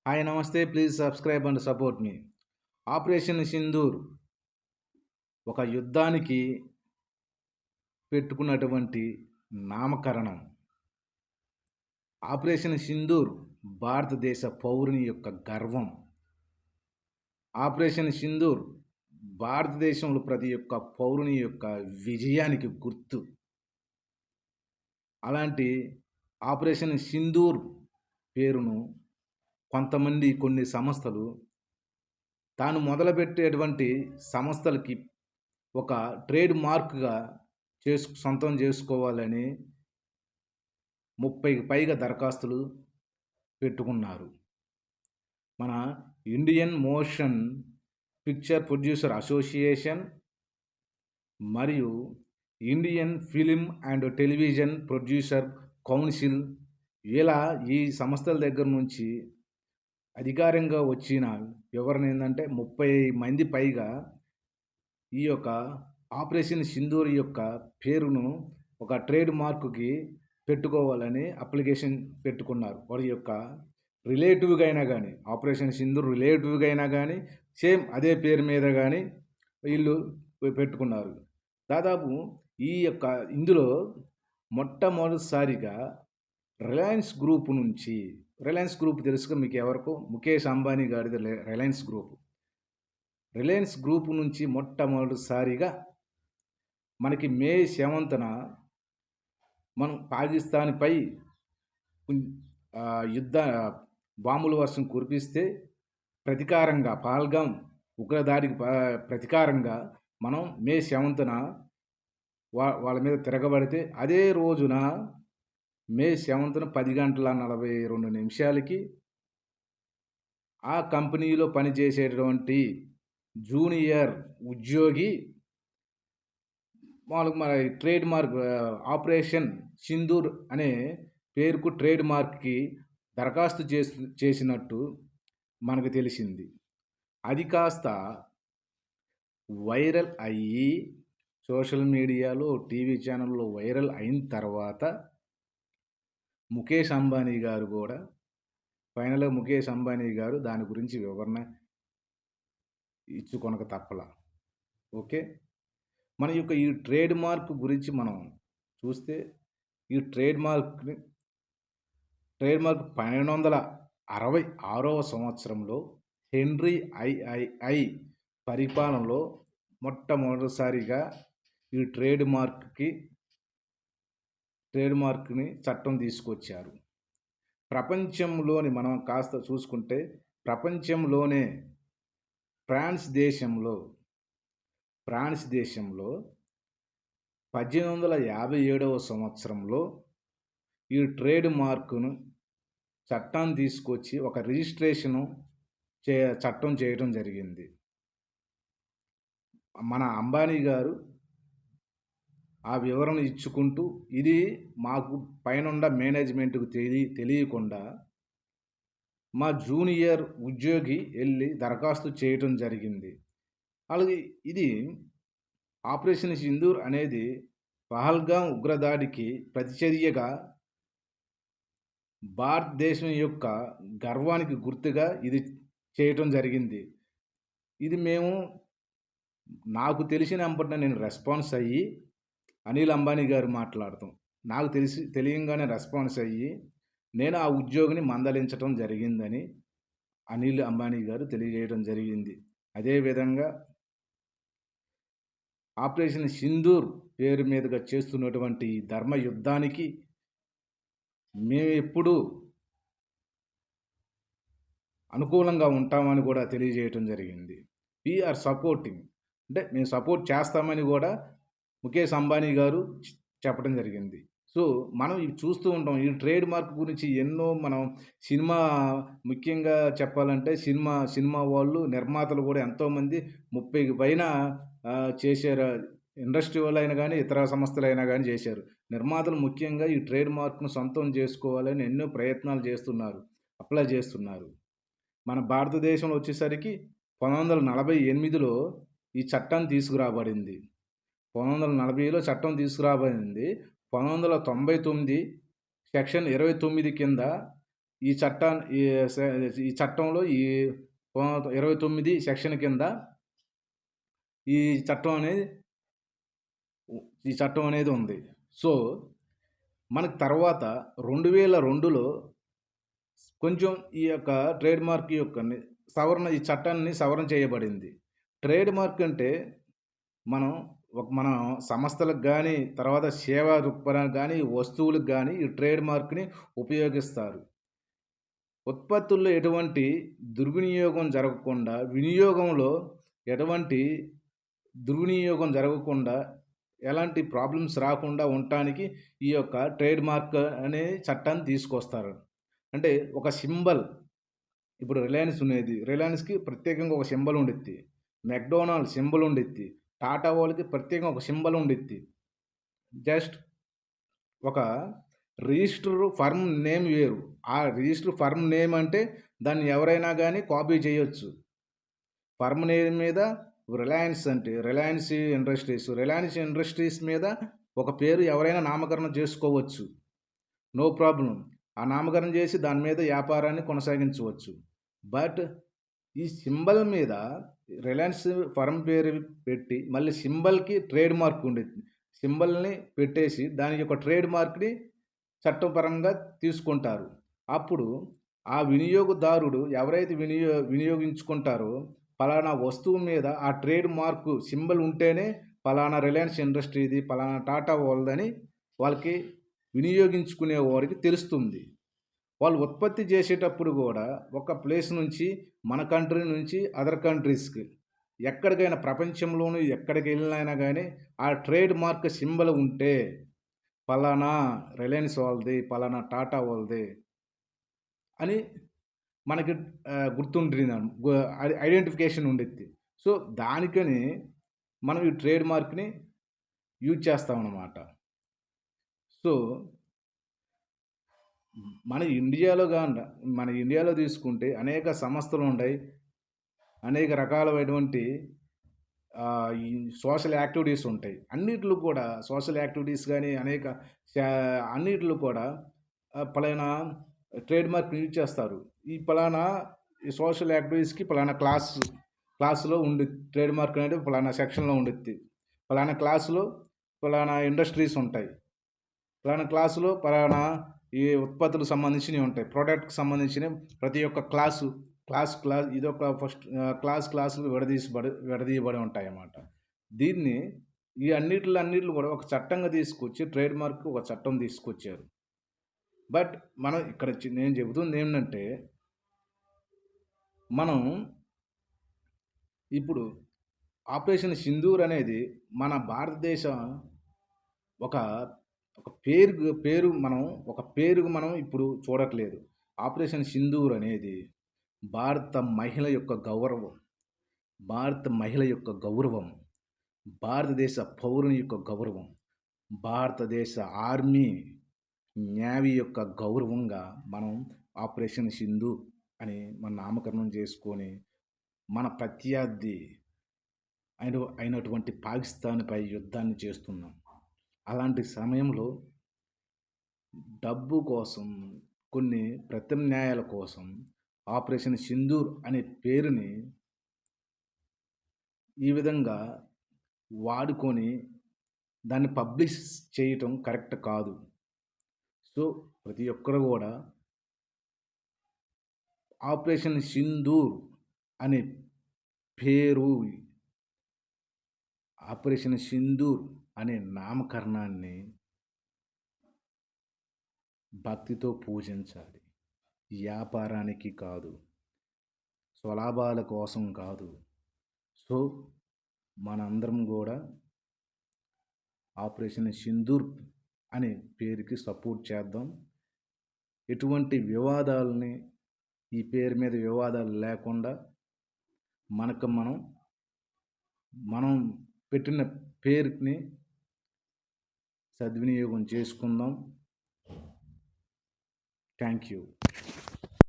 Hi నమస్తే please subscribe and support me. Operation Sindoor ఒక యుద్ధానికి పెట్టుకున్నటువంటి నామకరణం. ఆపరేషన్ సింధూర్ భారతదేశ పౌరుని యొక్క గర్వం. ఆపరేషన్ సింధూర్ భారతదేశంలో ప్రతి ఒక్క పౌరుని యొక్క విజయానికి గుర్తు. అలాంటి ఆపరేషన్ సింధూర్ పేరును కొంతమంది కొన్ని సంస్థలు తాను మొదలుపెట్టేటువంటి సంస్థలకి ఒక ట్రేడ్ మార్క్‌గా సొంతం చేసుకోవాలని 30కి పైగా దరఖాస్తులు పెట్టుకున్నారు. మన Indian motion picture producer association మరియు Indian film and television producer council ఇలా ఈ సంస్థల దగ్గర నుంచి అధికారికంగా వచ్చిన వివరణ ఏందంటే 30 మంది పైగా ఈ యొక్క ఆపరేషన్ సింధూర్ యొక్క పేరును ఒక ట్రేడ్ మార్క్‌కి పెట్టుకోవాలని అప్లికేషన్ పెట్టుకున్నారు. వారి యొక్క రిలేటివ్‌గా అయినా గానీ, ఆపరేషన్ సింధూర్ రిలేటివ్‌గా అయినా గానీ, సేమ్ అదే పేరు మీద గానీ వీళ్ళు పెట్టుకున్నారు. దాదాపు ఈ యొక్క ఇందులో మొట్టమొదటిసారిగా రిలయన్స్ గ్రూప్ తెలుసుగా మీకు ఎవరికో? ముఖేష్ అంబానీ గారిది రిలయన్స్ గ్రూప్. రిలయన్స్ గ్రూప్ నుంచి మొట్టమొదటిసారిగా మనకి మే 7న మనం పాకిస్తాన్‌పై యుద్ధ బాంబుల వర్షం కురిపిస్తే ప్రతీకారంగా పహల్గామ్ ఉగ్రదాడికి ప్రతీకారంగా మనం మే 7న వాళ్ళ మీద తిరగబడితే అదే రోజున మే 7న 10:42 ఆ కంపెనీలో పనిచేసేటటువంటి జూనియర్ ఉద్యోగి వాళ్ళకి మన ట్రేడ్ మార్క్ ఆపరేషన్ సింధూర్ అనే పేరుకు ట్రేడ్ మార్క్‌కి దరఖాస్తు చేసినట్టు మనకు తెలిసింది. అది కాస్త వైరల్ అయ్యి సోషల్ మీడియాలో, టీవీ ఛానల్లో వైరల్ అయిన తర్వాత ముఖేష్ అంబానీ గారు కూడా ఫైనల్‌గా ముఖేష్ అంబానీ గారు దాని గురించి వివరణ ఇచ్చుకొనక తప్పలా. ఓకే. మన యొక్క ఈ ట్రేడ్ మార్క్ గురించి మనం చూస్తే ఈ ట్రేడ్ మార్క్ 1266వ సంవత్సరంలో హెన్రీ ఐఐఐ పరిపాలనలో మొట్టమొదటిసారిగా ఈ ట్రేడ్ మార్క్‌ని చట్టం తీసుకొచ్చారు. ప్రపంచంలోని మనం కాస్త చూసుకుంటే ప్రపంచంలోనే ఫ్రాన్స్ దేశంలో 1857వ సంవత్సరంలో ఈ ట్రేడ్ మార్క్‌ను చట్టం తీసుకొచ్చి ఒక రిజిస్ట్రేషను చట్టం చేయడం జరిగింది. మన అంబానీ గారు ఆ వివరణ ఇచ్చుకుంటూ ఇది మాకు పైనుండ మేనేజ్మెంట్‌కు తెలియకుండా మా జూనియర్ ఉద్యోగి వెళ్ళి దరఖాస్తు చేయటం జరిగింది. అలాగే ఇది ఆపరేషన్ సింధూర్ అనేది పహల్గామ్ ఉగ్రదాడికి ప్రతిచర్యగా భారతదేశం యొక్క గర్వానికి గుర్తుగా ఇది చేయటం జరిగింది. ఇది నాకు తెలిసినంపటిన నేను రెస్పాన్స్ అయ్యి అనిల్ అంబానీ గారు మాట్లాడతాం. నాకు తెలియంగానే రెస్పాన్స్ అయ్యి నేను ఆ ఉద్యోగిని మందలించటం జరిగిందని అనిల్ అంబానీ గారు తెలియజేయడం జరిగింది. అదేవిధంగా ఆపరేషన్ సింధూర్ పేరు మీదుగా చేస్తున్నటువంటి ధర్మ యుద్ధానికి మేము ఎప్పుడూ అనుకూలంగా ఉంటామని కూడా తెలియజేయటం జరిగింది. వి ఆర్ సపోర్టింగ్ అంటే మేము సపోర్ట్ చేస్తామని కూడా ముఖేష్ అంబానీ గారు చెప్పడం జరిగింది. సో మనం ఇవి చూస్తూ ఉంటాం. ఈ ట్రేడ్ మార్క్ గురించి ఎన్నో మనం ముఖ్యంగా చెప్పాలంటే సినిమా వాళ్ళు, నిర్మాతలు కూడా ఎంతోమంది 30కి పైన చేశారు. ఇండస్ట్రీ వాళ్ళైనా కానీ, ఇతర సంస్థలైనా కానీ చేశారు. నిర్మాతలు ముఖ్యంగా ఈ ట్రేడ్ మార్క్‌ను సొంతం చేసుకోవాలని ఎన్నో ప్రయత్నాలు చేస్తున్నారు. అప్లై చేస్తున్నారు. మన భారతదేశంలో వచ్చేసరికి 1948లో ఈ చట్టం తీసుకురాబడింది. 1940లో చట్టం తీసుకురాబడింది. 1999 సెక్షన్ 29 కింద ఈ చట్టాన్ని ఈ చట్టంలో 29 సెక్షన్ కింద ఈ చట్టం అనేది ఈ చట్టం అనేది ఉంది. సో, మనకు తర్వాత 2002లో కొంచెం ఈ యొక్క ట్రేడ్ మార్క్ యొక్క ఈ చట్టాన్ని సవరణ చేయబడింది. ట్రేడ్ మార్క్ అంటే మన సంస్థలకు గానీ, తర్వాత సేవా దృక్పథానికి గానీ, వస్తువులకు గానీ ఈ ట్రేడ్ మార్క్‌ని ఉపయోగిస్తారు. ఉత్పత్తుల్లో ఎటువంటి దుర్వినియోగం జరగకుండా, వినియోగంలో ఎటువంటి దుర్వినియోగం జరగకుండా, ఎలాంటి ప్రాబ్లమ్స్ రాకుండా ఉండటానికి ఈ యొక్క ట్రేడ్ మార్క్ అనే చట్టాన్ని తీసుకొస్తారు. అంటే ఒక సింబల్ ఇప్పుడు రిలయన్స్ ఉన్నది. రిలయన్స్‌కి ప్రత్యేకంగా ఒక సింబల్ ఉండిద్ది. మెక్‌డొనాల్డ్ సింబల్ ఉండిద్ది. టాటా వాళ్ళకి ప్రత్యేకంగా ఒక సింబల్ ఉండిద్ది. జస్ట్ ఒక రిజిస్టర్ ఫర్మ్ నేమ్ వేరు. ఆ రిజిస్టర్ ఫర్మ్ నేమ్ అంటే దాన్ని ఎవరైనా గానీ కాపీ చేయొచ్చు. ఫర్మ్ నేమ్ మీద రిలయన్స్ అంటే రిలయన్స్ ఇండస్ట్రీస్. రిలయన్స్ ఇండస్ట్రీస్ మీద ఒక పేరు ఎవరైనా నామకరణం చేసుకోవచ్చు. No problem. ఆ నామకరణం చేసి దాని మీద వ్యాపారాన్ని కొనసాగించవచ్చు. బట్ ఈ సింబల్ మీద రిలయన్స్ ఫర్మ్ పేరు పెట్టి మళ్ళీ సింబల్‌కి ట్రేడ్ మార్క్ ఉండిద్ది. సింబల్‌ని పెట్టేసి దాని యొక్క ట్రేడ్ మార్క్‌ని చట్టపరంగా తీసుకుంటారు. అప్పుడు ఆ వినియోగదారుడు ఎవరైతే వినియోగించుకుంటారో పలానా వస్తువు మీద ఆ ట్రేడ్ మార్క్ సింబల్ ఉంటేనే పలానా రిలయన్స్ ఇండస్ట్రీది, పలానా టాటా వాళ్ళదని వాళ్ళకి వినియోగించుకునే వారికి తెలుస్తుంది. వాళ్ళు ఉత్పత్తి చేసేటప్పుడు గూడా ఒక ప్లేస్ నుంచి మన కంట్రీ నుంచి అదర్ కంట్రీస్‌కి ఎక్కడికైనా ప్రపంచంలోను ఎక్కడికెళ్ళినైనా గానీ ఆ ట్రేడ్ మార్క్ సింబల్ ఉంటే పలానా రిలయన్స్ వాళ్ళది, పలానా టాటా వాళ్ళది అని మనకి గుర్తుంటుందన్ గు ఐడెంటిఫికేషన్ ఉండిద్ది. సో, దానికని మనం ఈ ట్రేడ్ మార్క్‌ని యూజ్ చేస్తామనమాట. సో, మన ఇండియాలో తీసుకుంటే అనేక సంస్థలుండాయి. అనేక రకాలమైనటువంటి ఈ సోషల్ యాక్టివిటీస్ ఉంటాయి. అన్నిట్లో కూడా సోషల్ యాక్టివిటీస్ గాని అనేక శా అన్నిట్లో కూడా పలానా ట్రేడ్ మార్క్‌ని యూజ్ చేస్తారు. ఈ పలానా ఈ సోషల్ యాక్టివిటీస్‌కి పలానా క్లాస్‌లో ట్రేడ్ మార్క్ అనేది పలానా సెక్షన్‌లో ఉండిద్ది. పలానా క్లాస్‌లో పలానా ఇండస్ట్రీస్ ఉంటాయి. పలానా క్లాస్‌లో పలానా ఈ ఉత్పత్తులకు సంబంధించినవి ఉంటాయి. ప్రొడక్ట్‌కి సంబంధించిన ప్రతి ఒక్క క్లాస్ ఇదొక క్లాసులు విడదీయబడి ఉంటాయన్నమాట. దీన్ని ఈ అన్నిట్లో కూడా ఒక చట్టంగా తీసుకొచ్చి ట్రేడ్ మార్క్ ఒక చట్టం తీసుకొచ్చారు. బట్ మనం ఇక్కడ నేను చెబుతుంది ఏంటంటే, మనం ఇప్పుడు ఆపరేషన్ సింధూర్ అనేది మన భారతదేశ ఒక ఒక పేరుకు మనం ఇప్పుడు చూడట్లేదు. ఆపరేషన్ సింధూర్ అనేది భారత మహిళ యొక్క గౌరవం. భారత మహిళ యొక్క గౌరవం. భారతదేశ పౌరుని యొక్క గౌరవం. భారతదేశ ఆర్మీ, నేవీ యొక్క గౌరవంగా మనం ఆపరేషన్ సింధూర్ అని నామకరణం చేసుకొని, మన ప్రత్యర్థి అయినటువంటి పాకిస్తాన్‌పై యుద్ధాన్ని చేస్తున్నాం. అలాంటి సమయంలో డబ్బు కోసం, కొన్ని ప్రత్యామ్నాయాల కోసం ఆపరేషన్ సింధూర్ అనే పేరుని ఈ విధంగా వాడుకొని దాన్ని పబ్లిష్ చేయటం కరెక్ట్ కాదు. సో, ప్రతి ఒక్కరు గూడా ఆపరేషన్ సింధూర్ అనే పేరు, ఆపరేషన్ సింధూర్ అనే నామకరణాన్ని భక్తితో పూజించాలి. వ్యాపారానికి కాదు. స్వలాభాల కోసం కాదు. సో, మనందరం గూడా ఆపరేషన్ సింధూర్ అనే పేరుకి సపోర్ట్ చేద్దాం. ఎటువంటి వివాదాలని ఈ పేరు మీద వివాదాలు లేకుండా మనం పెట్టిన పేరుని సద్వినియోగం చేసుకుందాం. Thank you.